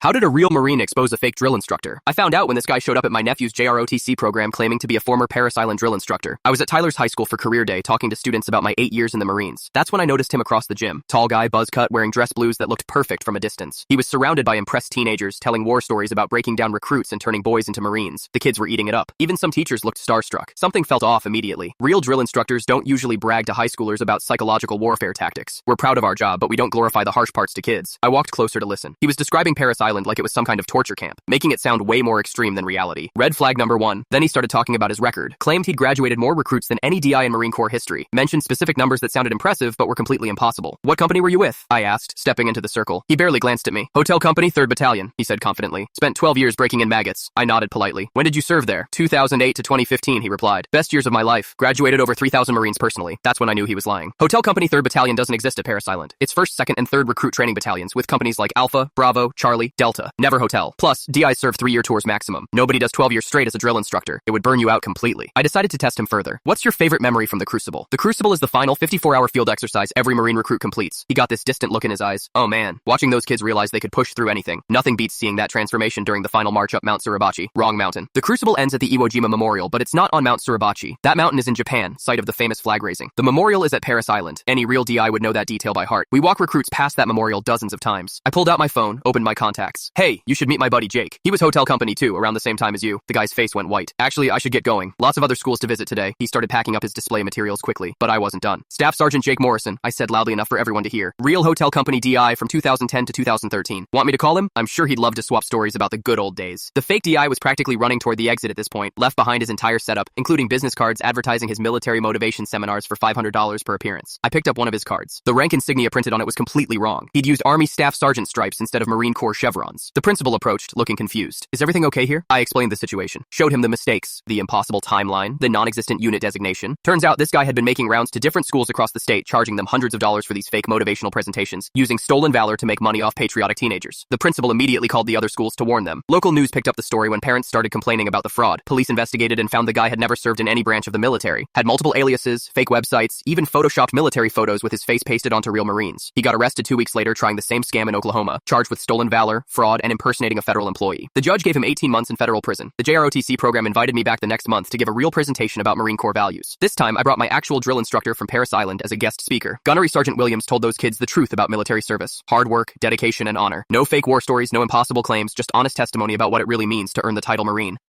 How did a real Marine expose a fake drill instructor? I found out when this guy showed up at my nephew's JROTC program claiming to be a former Paris Island drill instructor. I was at Tyler's high school for career day talking to students about my 8 years in the Marines. That's when I noticed him across the gym. Tall guy, buzz cut, wearing dress blues that looked perfect from a distance. He was surrounded by impressed teenagers telling war stories about breaking down recruits and turning boys into Marines. The kids were eating it up. Even some teachers looked starstruck. Something felt off immediately. Real drill instructors don't usually brag to high schoolers about psychological warfare tactics. We're proud of our job, but we don't glorify the harsh parts to kids. I walked closer to listen. He was describing Paris Island like it was some kind of torture camp, making it sound way more extreme than reality. Red flag number 1. Then he started talking about his record. Claimed he'd graduated more recruits than any DI in Marine Corps history. Mentioned specific numbers that sounded impressive but were completely impossible. What company were you with? I asked, stepping into the circle. He barely glanced at me. Hotel Company, 3rd Battalion, he said confidently. Spent 12 years breaking in maggots. I nodded politely. When did you serve there? 2008 to 2015, he replied. Best years of my life. Graduated over 3,000 Marines personally. That's when I knew he was lying. Hotel Company 3rd Battalion doesn't exist at Paris Island. It's 1st, 2nd, and 3rd recruit training battalions with companies like Alpha, Bravo, Charlie, Delta. Never hotel. Plus, DIs serve 3-year tours maximum. Nobody does 12 years straight as a drill instructor. It would burn you out completely. I decided to test him further. What's your favorite memory from the Crucible? The Crucible is the final 54-hour field exercise every Marine recruit completes. He got this distant look in his eyes. Oh man. Watching those kids realize they could push through anything. Nothing beats seeing that transformation during the final march up Mount Suribachi. Wrong mountain. The Crucible ends at the Iwo Jima Memorial, but it's not on Mount Suribachi. That mountain is in Japan, site of the famous flag raising. The memorial is at Paris Island. Any real DI would know that detail by heart. We walk recruits past that memorial dozens of times. I pulled out my phone, opened my contacts. Hey, you should meet my buddy Jake. He was Hotel Company too, around the same time as you. The guy's face went white. Actually, I should get going. Lots of other schools to visit today. He started packing up his display materials quickly, but I wasn't done. Staff Sergeant Jake Morrison, I said loudly enough for everyone to hear. Real Hotel Company DI from 2010 to 2013. Want me to call him? I'm sure he'd love to swap stories about the good old days. The fake DI was practically running toward the exit at this point, left behind his entire setup, including business cards advertising his military motivation seminars for $500 per appearance. I picked up one of his cards. The rank insignia printed on it was completely wrong. He'd used Army Staff Sergeant stripes instead of Marine Corps chevrons. The principal approached, looking confused. Is everything okay here? I explained the situation. Showed him the mistakes, the impossible timeline, the non-existent unit designation. Turns out this guy had been making rounds to different schools across the state, charging them hundreds of dollars for these fake motivational presentations, using stolen valor to make money off patriotic teenagers. The principal immediately called the other schools to warn them. Local news picked up the story when parents started complaining about the fraud. Police investigated and found the guy had never served in any branch of the military, had multiple aliases, fake websites, even photoshopped military photos with his face pasted onto real Marines. He got arrested 2 weeks later trying the same scam in Oklahoma, charged with stolen valor, fraud, and impersonating a federal employee. The judge gave him 18 months in federal prison. The JROTC program invited me back the next month to give a real presentation about Marine Corps values. This time, I brought my actual drill instructor from Paris Island as a guest speaker. Gunnery Sergeant Williams told those kids the truth about military service, hard work, dedication, and honor. No fake war stories, no impossible claims, just honest testimony about what it really means to earn the title Marine.